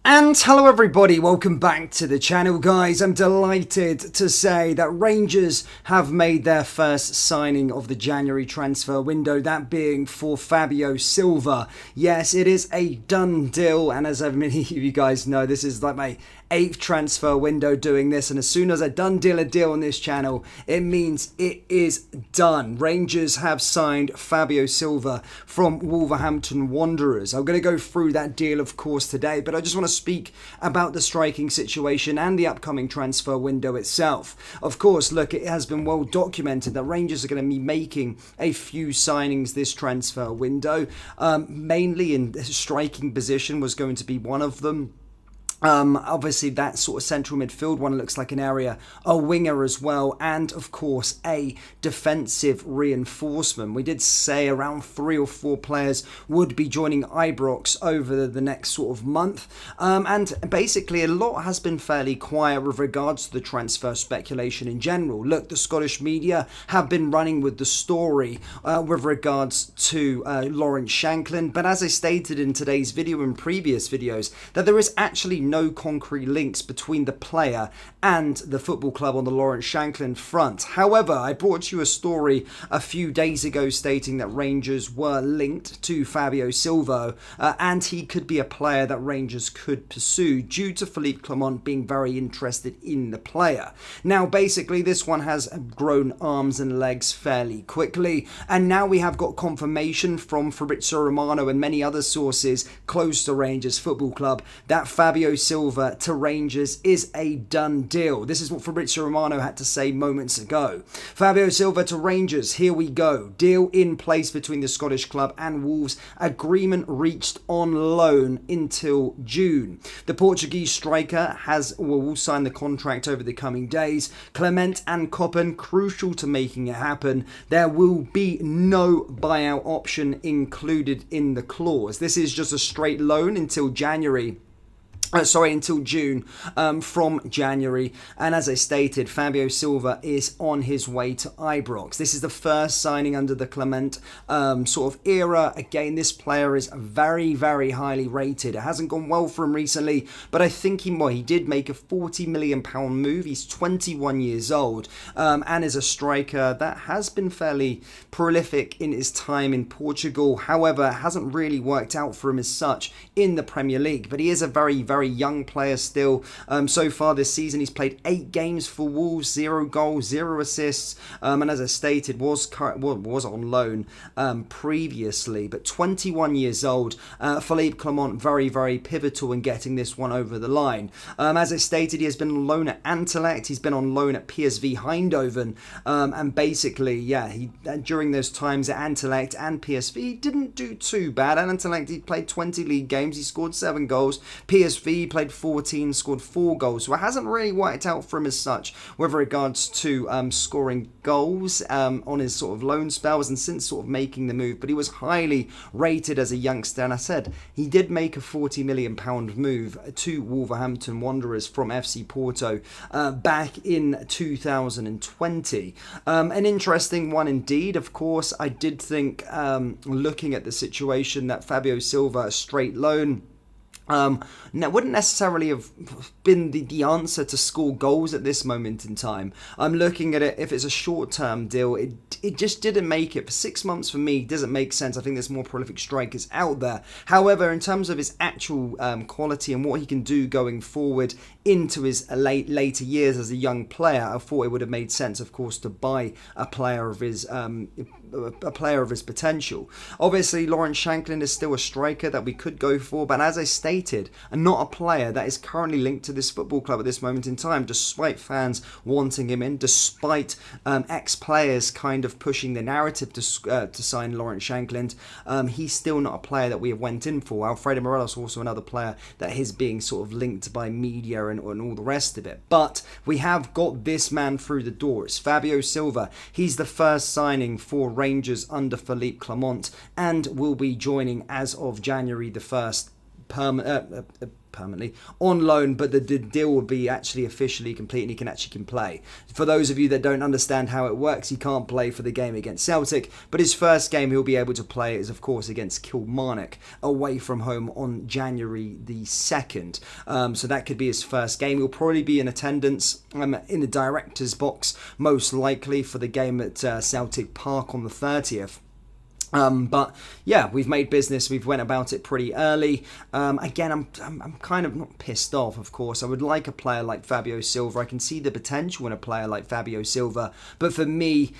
And hello everybody, welcome back to the channel guys. I'm delighted to say that Rangers have made their first signing of the January transfer window, that being for Fabio Silva. Yes, it is a done deal, and as many of you guys know, this is like my 8th transfer window doing this, and as soon as I done deal a deal on this channel, it means it is done. Rangers have signed Fabio Silva from Wolverhampton Wanderers. I'm going to go through that deal of course today, but I just want to speak about the striking situation and the upcoming transfer window itself. Of course, look, it has been well documented that Rangers are going to be making a few signings this transfer window. Mainly in striking position was going to be one of them. Obviously that sort of central midfield one looks like an area, a winger as well, and of course a defensive reinforcement. We did say around 3 or 4 players would be joining Ibrox over the next sort of month, and basically a lot has been fairly quiet with regards to the transfer speculation in general. Look, the Scottish media have been running with the story with regards to Lawrence Shankland, but as I stated in today's video and previous videos, that there is actually no concrete links between the player and the football club on the Lawrence Shankland front. However, I brought you a story a few days ago stating that Rangers were linked to Fabio Silva and he could be a player that Rangers could pursue due to Philippe Clement being very interested in the player. Now, basically, this one has grown arms and legs fairly quickly, and now we have got confirmation from Fabrizio Romano and many other sources close to Rangers Football Club that Fabio Silva to Rangers is a done deal. This is what Fabrizio Romano had to say moments ago. Fabio Silva to Rangers, here we go. Deal in place between the Scottish club and Wolves. Agreement reached on loan until June. The Portuguese striker will sign the contract over the coming days. Clement and Coppen crucial to making it happen. There will be no buyout option included in the clause. This is just a straight loan until January. Until June from January. And as I stated, Fabio Silva is on his way to Ibrox. This is the first signing under the Clement sort of era. Again, this player is very, very highly rated. It hasn't gone well for him recently, but I think he did make a £40 million move. He's 21 years old and is a striker that has been fairly prolific in his time in Portugal. However, it hasn't really worked out for him as such in the Premier League, but he is a very, very young player still. So far this season, he's played 8 games for Wolves, 0 goals, 0 assists, and as I stated, was on loan previously, but 21 years old. Philippe Clement very, very pivotal in getting this one over the line. As I stated, he has been on loan at Anderlecht, he's been on loan at PSV Eindhoven, and basically, yeah, during those times at Anderlecht and PSV, he didn't do too bad. At Anderlecht, he played 20 league games, he scored 7 goals. PSV, he played 14, scored 4 goals. So it hasn't really worked out for him as such with regards to scoring goals on his sort of loan spells and since sort of making the move. But he was highly rated as a youngster. And I said he did make a £40 million move to Wolverhampton Wanderers from FC Porto back in 2020. An interesting one indeed. Of course, I did think looking at the situation that Fabio Silva, a straight loan, wouldn't necessarily have been the answer to score goals at this moment in time. I'm looking at it, if it's a short-term deal, it just didn't make it. For 6 months for me doesn't make sense. I think there's more prolific strikers out there. However, in terms of his actual quality and what he can do going forward into his later years as a young player, I thought it would have made sense, of course, to buy a player of his potential. Obviously, Lawrence Shankland is still a striker that we could go for, but as I stated, not a player that is currently linked to this football club at this moment in time, despite fans wanting him in, despite ex-players kind of pushing the narrative to sign Lawrence Shankland. He's still not a player that we went in for. Alfredo Morelos also another player that is being sort of linked by media and all the rest of it. But we have got this man through the door. It's Fabio Silva. He's the first signing for Rangers under Philippe Clement and will be joining as of January the 1st permanently on loan, but the deal will be actually officially complete and he can play. For those of you that don't understand how it works, he can't play for the game against Celtic, but his first game he'll be able to play is of course against Kilmarnock away from home on January the 2nd. So that could be his first game. He'll probably be in attendance in the director's box most likely for the game at Celtic Park on the 30th. But yeah, we've made business. We've went about it pretty early. Again, I'm kind of not pissed off, of course. I would like a player like Fabio Silva. I can see the potential in a player like Fabio Silva. But for me,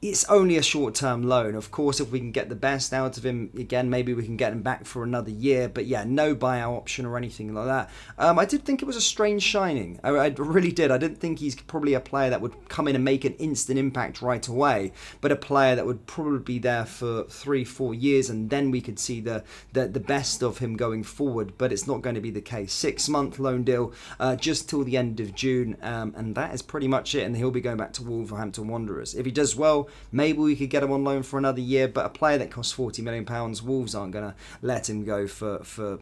it's only a short-term loan. Of course, if we can get the best out of him, again, maybe we can get him back for another year. But yeah, no buyout option or anything like that. I did think it was a strange signing. I really did. I didn't think he's probably a player that would come in and make an instant impact right away, but a player that would probably be there for 3-4 years, and then we could see the best of him going forward. But it's not going to be the case. 6-month loan deal, just till the end of June, and that is pretty much it. And he'll be going back to Wolverhampton Wanderers. If he does well, maybe we could get him on loan for another year, but a player that costs £40 million, Wolves aren't going to let him go for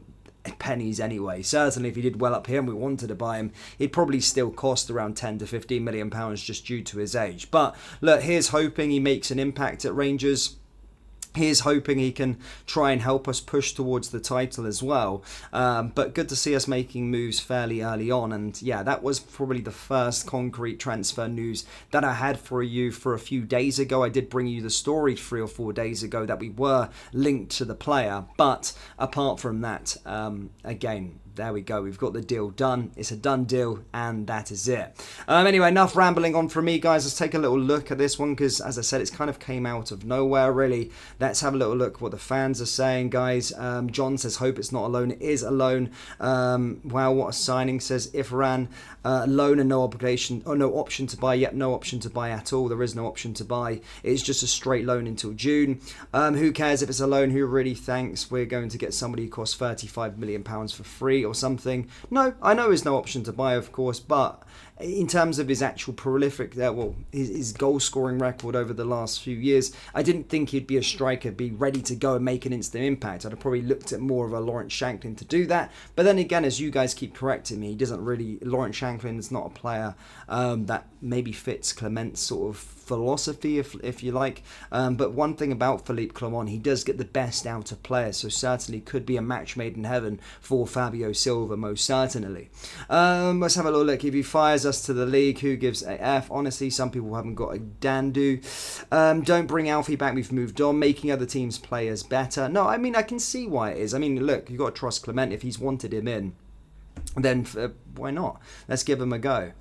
pennies anyway. Certainly if he did well up here and we wanted to buy him, he'd probably still cost around £10 to £15 million just due to his age. But look, here's hoping he makes an impact at Rangers. Here's hoping he can try and help us push towards the title as well. But good to see us making moves fairly early on. And yeah, that was probably the first concrete transfer news that I had for you for a few days ago. I did bring you the story 3 or 4 days ago that we were linked to the player. But apart from that, again, there we go. We've got the deal done. It's a done deal, and that is it. Anyway, enough rambling on from me, guys. Let's take a little look at this one because, as I said, it's kind of came out of nowhere, really. Let's have a little look at what the fans are saying, guys. John says, hope it's not a loan. It is a loan. Wow, what a signing, says Ifran. Loan and no obligation, or no option to buy. Yep, no option to buy at all. There is no option to buy. It's just a straight loan until June. Who cares if it's a loan? Who really thinks we're going to get somebody who costs £35 million for free or something? No, I know there's no option to buy, of course, but in terms of his actual prolific, his goal scoring record over the last few years, I didn't think he'd be a striker, be ready to go and make an instant impact. I'd have probably looked at more of a Lawrence Shanklin to do that. But then again, as you guys keep correcting me, he doesn't really, Lawrence Shanklin is not a player that maybe fits Clement's sort of philosophy, if you like. But one thing about Philippe Clement, he does get the best out of players, so certainly could be a match made in heaven for Fabio Silva, most certainly. Let's have a little look. If he fires us to the league, who gives a F? Honestly, some people haven't got a dandu. Don't bring Alfie back, we've moved on. Making other teams' players better. No, I mean, I can see why it is. I mean, look, you've got to trust Clement. If he's wanted him in, then why not? Let's give him a go.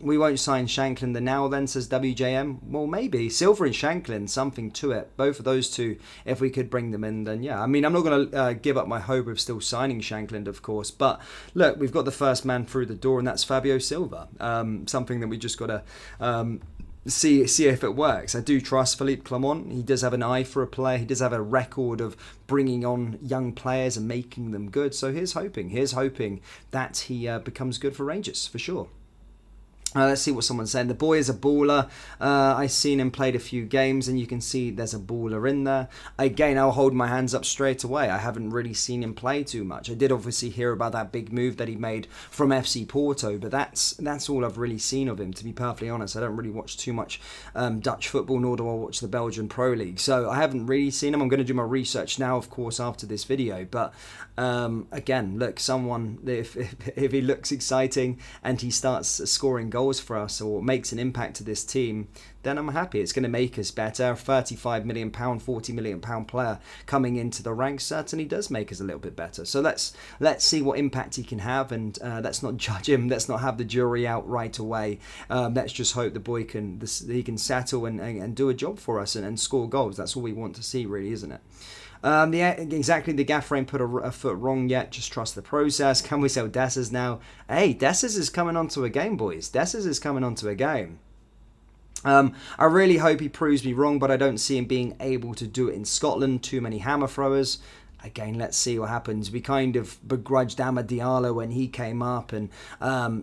We won't sign Shanklin the now then, says WJM. Well, maybe Silva and Shanklin, something to it. Both of those two, if we could bring them in, then yeah. I mean, I'm not going to give up my hope of still signing Shanklin, of course. But look, we've got the first man through the door, and that's Fabio Silva. Something that we just got to see if it works. I do trust Philippe Clement. He does have an eye for a player. He does have a record of bringing on young players and making them good. So here's hoping that he becomes good for Rangers, for sure. Let's see what someone's saying. The boy is a baller. I've seen him played a few games, and you can see there's a baller in there. Again, I'll hold my hands up straight away. I haven't really seen him play too much. I did obviously hear about that big move that he made from FC Porto, but that's all I've really seen of him, to be perfectly honest. I don't really watch too much Dutch football, nor do I watch the Belgian Pro League. So I haven't really seen him. I'm going to do my research now, of course, after this video. But again, look, someone, if he looks exciting and he starts scoring goals for us or makes an impact to this team, then I'm happy. It's going to make us better. A £35 million, £40 million player coming into the ranks certainly does make us a little bit better. So let's see what impact he can have, and let's not judge him. Let's not have the jury out right away. Let's just hope the boy can settle and do a job for us and score goals. That's all we want to see, really, isn't it? The gaffer ain't put a foot wrong yet. Just trust the process. Can we sell Dessers now? Hey, Dessers is coming onto a game, boys. Dessers is coming onto a game. I really hope he proves me wrong, but I don't see him being able to do it in Scotland. Too many hammer throwers. again, let's see what happens. We kind of begrudged Amad Diallo when he came up, and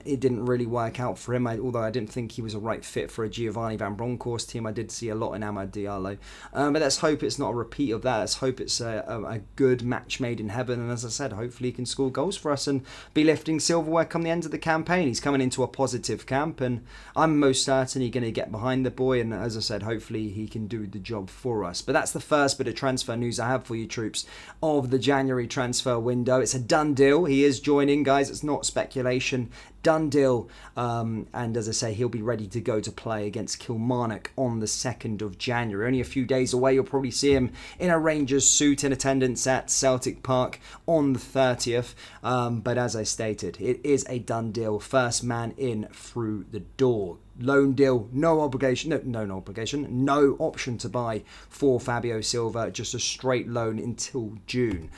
it didn't really work out for him. Although I didn't think he was a right fit for a Giovanni Van Bronckhorst team. I did see a lot in Amad Diallo. But let's hope it's not a repeat of that. Let's hope it's a good match made in heaven. And as I said, hopefully he can score goals for us and be lifting silverware come the end of the campaign. He's coming into a positive camp, and I'm most certainly going to get behind the boy. And as I said, hopefully he can do the job for us. But that's the first bit of transfer news I have for you, troops, of the January transfer window. It's a done deal. He is joining, guys. It's not speculation. Done deal. And as I say, he'll be ready to go to play against Kilmarnock on the 2nd of January. Only a few days away. You'll probably see him in a Rangers suit in attendance at Celtic Park on the 30th. But as I stated, it is a done deal. First man in through the door. Loan deal, no obligation, no option to buy for Fabio Silva, just a straight loan until June.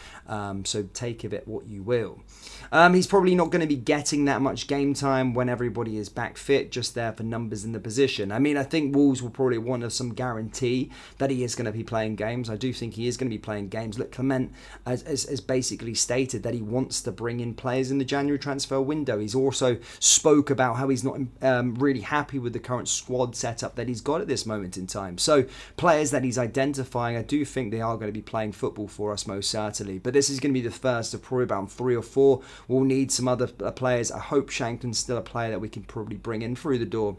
So take of it what you will. He's probably not going to be getting that much game time when everybody is back fit, just there for numbers in the position. I mean, I think Wolves will probably want some guarantee that he is going to be playing games. I do think he is going to be playing games. Look, Clement has basically stated that he wants to bring in players in the January transfer window. He's also spoke about how he's not really happy with the current squad setup that he's got at this moment in time. So players that he's identifying, I do think they are going to be playing football for us most certainly. But this is going to be the first of probably about 3 or 4. We'll need some other players. I hope Shanklin's still a player that we can probably bring in through the door.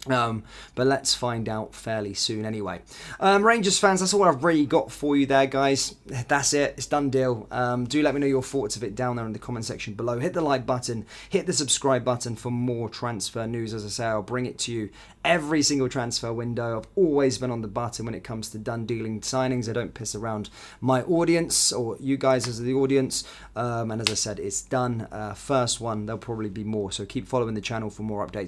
But let's find out fairly soon anyway. Rangers fans, that's all I've really got for you there, guys. That's it. It's done deal. Do let me know your thoughts of it down there in the comment section below. Hit the like button. Hit the subscribe button for more transfer news. As I say, I'll bring it to you every single transfer window. I've always been on the button when it comes to done dealing signings. I don't piss around my audience or you guys as the audience. And as I said, it's done. First one, there'll probably be more. So keep following the channel for more updates.